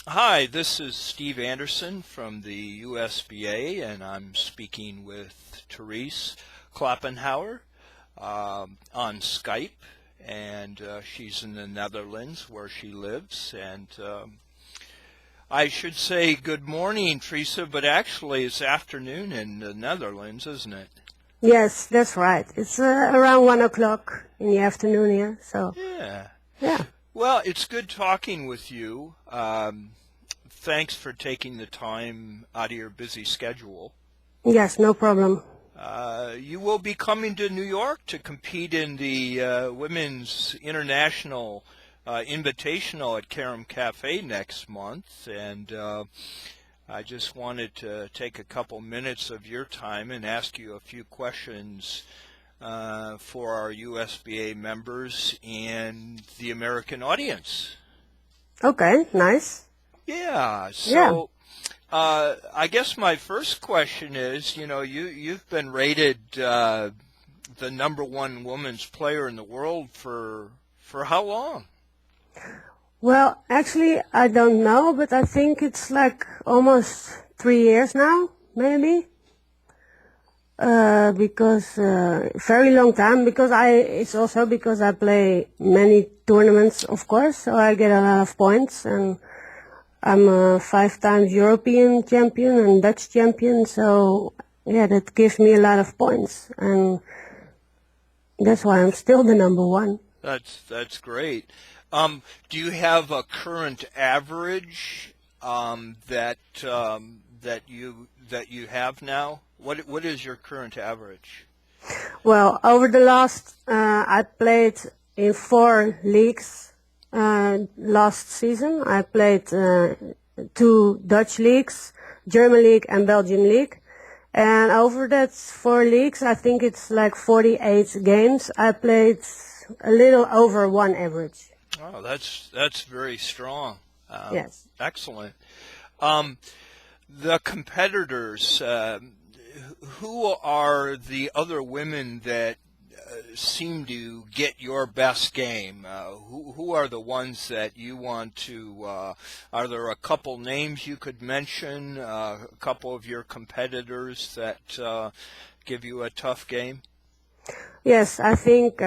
Hi, this is Steve Andersen from the USBA, and I'm speaking with Therese Klompenhouwer on Skype, and she's in the Netherlands where she lives. And I should say good morning, Teresa, but actually it's afternoon in the Netherlands, isn't it? Yes, that's right. It's around 1 o'clock in the afternoon here, so Yeah. Well, it's good talking with you. Thanks for taking the time out of your busy schedule. Yes, no problem. You will be coming to New York to compete in the Women's International Invitational at Karam Cafe next month, and I just wanted to take a couple minutes of your time and ask you a few questions for our USBA members and the American audience. Okay, nice. Yeah, so I guess my first question is, you've been rated the #1 women's player in the world for how long? Well, actually, I don't know, but I think it's like almost 3 years now, maybe. Because very long time. It's also because I play many tournaments, of course, so I get a lot of points, and I'm a 5 times European champion and Dutch champion, so yeah, that gives me a lot of points, and that's why I'm still the #1. That's great. Do you have a current average that you have now? What is your current average? Well, over the last, I played in 4 leagues. Last season, I played 2 Dutch leagues, German league and Belgian league. And over that 4 leagues, I think it's like 48 games. I played a little over 1 average. Oh, that's very strong. Yes. Excellent. The competitors, who are the other women that seem to get your best game? Who are the ones that you want to, are there a couple names you could mention, a couple of your competitors that give you a tough game? Yes, I think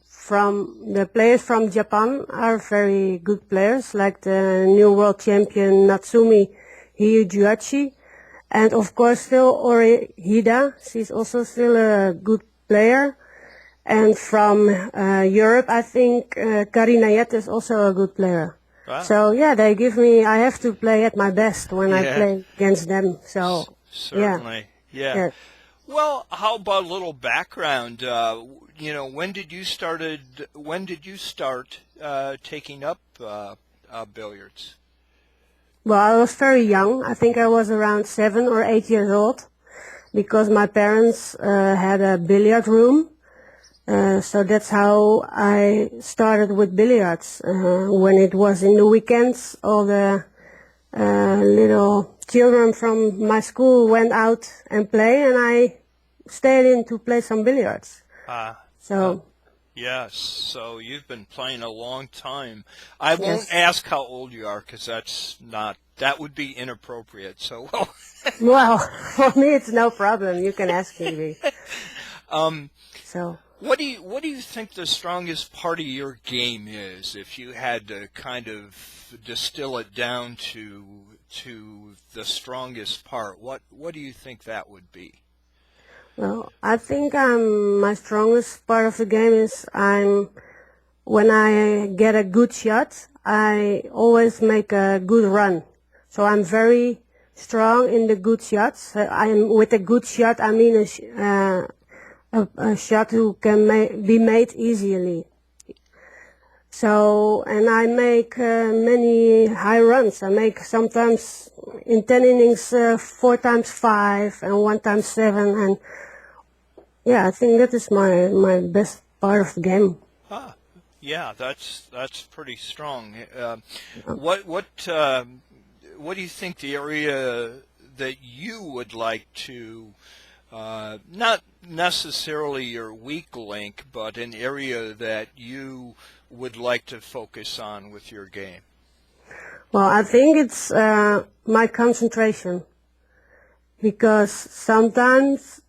from the players from Japan are very good players, like the new world champion Natsumi Hiyujuachi, and of course still Ori Hida. She's also still a good player. And from Europe, I think Karina Yet is also a good player. Wow. So yeah, they give me. I have to play at my best when I play against them. So certainly, yeah. Well, how about a little background? When did you start taking up billiards? Well, I was very young. I think I was around 7 or 8 years old, because my parents had a billiard room. So that's how I started with billiards. When it was in the weekends, all the little children from my school went out and play, and I stayed in to play some billiards. Yes, so you've been playing a long time. I won't ask how old you are, because that would be inappropriate. So well, for me it's no problem. You can ask me. What do you think the strongest part of your game is, if you had to kind of distill it down to the strongest part? What do you think that would be? Well, I think my strongest part of the game is when I get a good shot, I always make a good run. So I'm very strong in the good shots. With a good shot, I mean a shot who can be made easily. So, and I make many high runs. I make sometimes in 10 innings 4 times 5 and 1 times 7, and yeah, I think that is my best part of the game. Yeah, that's pretty strong. What do you think the area that you would like to, not necessarily your weak link, but an area that you would like to focus on with your game? Well, I think it's my concentration, because sometimes,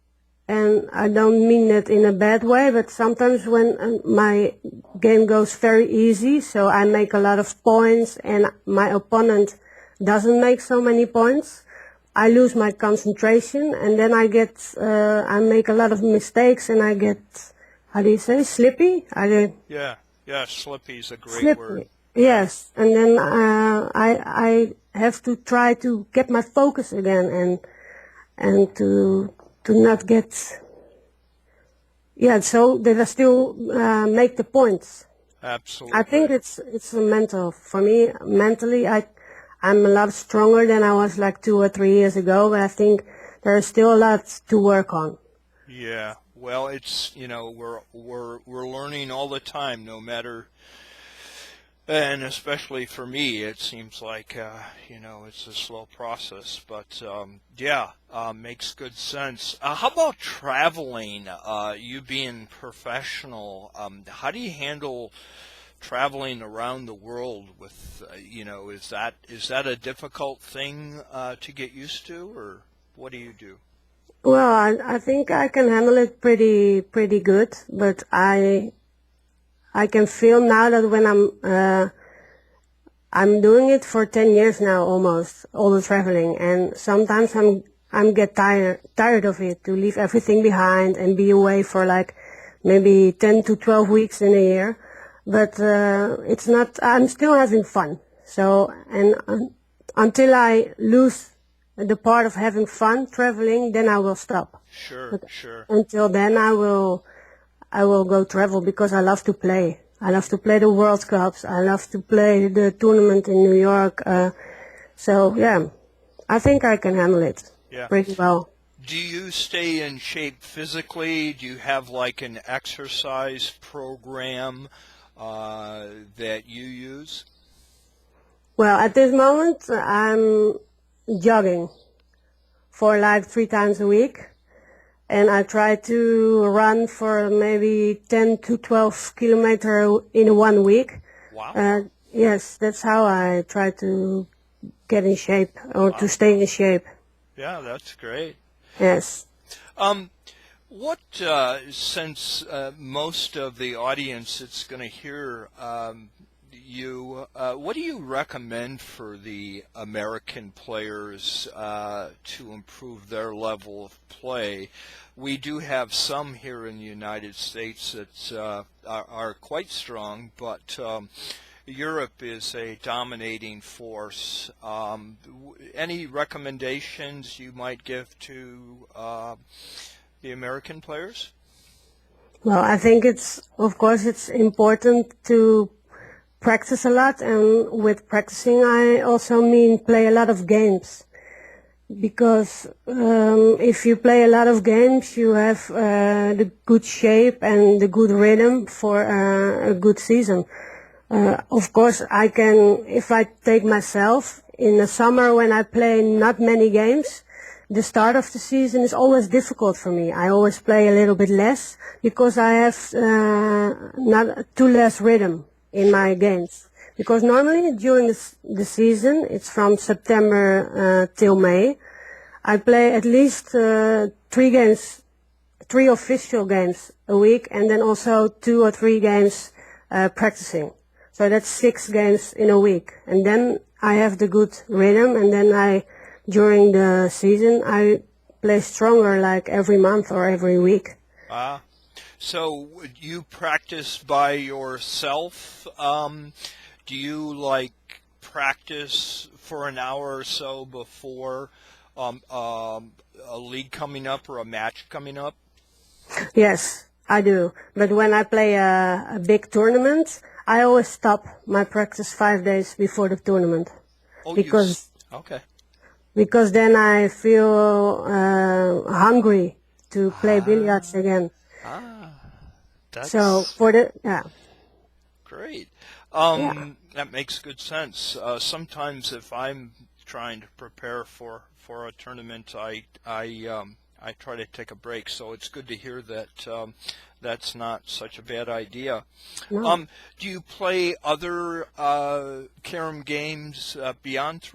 and I don't mean it in a bad way, but sometimes when my game goes very easy, so I make a lot of points and my opponent doesn't make so many points, I lose my concentration, and then I make a lot of mistakes, and I get, how do you say, slippy? Yeah, slippy is a great word. Slippy, Right. yes. And then I have to try to get my focus again, and to not get, yeah, so that I still make the points. I think Absolutely. it's a mental. For me, mentally, I'm a lot stronger than I was like 2 or 3 years ago, but I think there is still a lot to work on. Yeah. Well, it's, we're learning all the time, no matter. And especially for me, it seems like it's a slow process. But yeah, makes good sense. How about traveling? You being professional, how do you handle traveling around the world with? Is that a difficult thing to get used to, or what do you do? Well, I think I can handle it pretty good, but I can feel now that when I'm doing it for 10 years now, almost all the traveling, and sometimes I'm get tired of it, to leave everything behind and be away for like maybe 10 to 12 weeks in a year. But it's not. I'm still having fun. So, and until I lose the part of having fun traveling, then I will stop. Sure, But sure. until then, I will go travel, because I love to play. I love to play the World Cups. I love to play the tournament in New York. So yeah, I think I can handle it Yeah. pretty well. Do you stay in shape physically? Do you have like an exercise program that you use? Well, at this moment, I'm jogging for like 3 times a week, and I try to run for maybe 10 to 12 kilometer in 1 week. Wow. Uh, yes, that's how I try to get in shape, or to Wow. stay in shape. Yeah, that's great. Yes. Um, since most of the audience that's going to hear what do you recommend for the American players to improve their level of play? We do have some here in the United States that are quite strong, but Europe is a dominating force. Any recommendations you might give to the American players? Well, I think of course, it's important to practice a lot, and with practicing, I also mean play a lot of games. Because if you play a lot of games, you have the good shape and the good rhythm for a good season. Of course, if I take myself, in the summer when I play not many games, the start of the season is always difficult for me. I always play a little bit less, because I have not too less rhythm in my Sure. games. Because normally during the season, it's from September till May, I play at least 3 games, 3 official games a week, and then also 2 or 3 games practicing. So that's 6 games in a week. And then I have the good rhythm, and then during the season, I play stronger, like every month or every week. Ah, so would you practice by yourself? Do you like practice for an hour or so before a league coming up or a match coming up? Yes, I do. But when I play a big tournament, I always stop my practice 5 days before the tournament, Oh, because okay. then I feel hungry to play billiards Ah, again. ah, So that's great. yeah, That makes good sense. Sometimes if I'm trying to prepare for a tournament, I try to take a break. So it's good to hear that that's not such a bad idea. no. Do you play other carom games beyond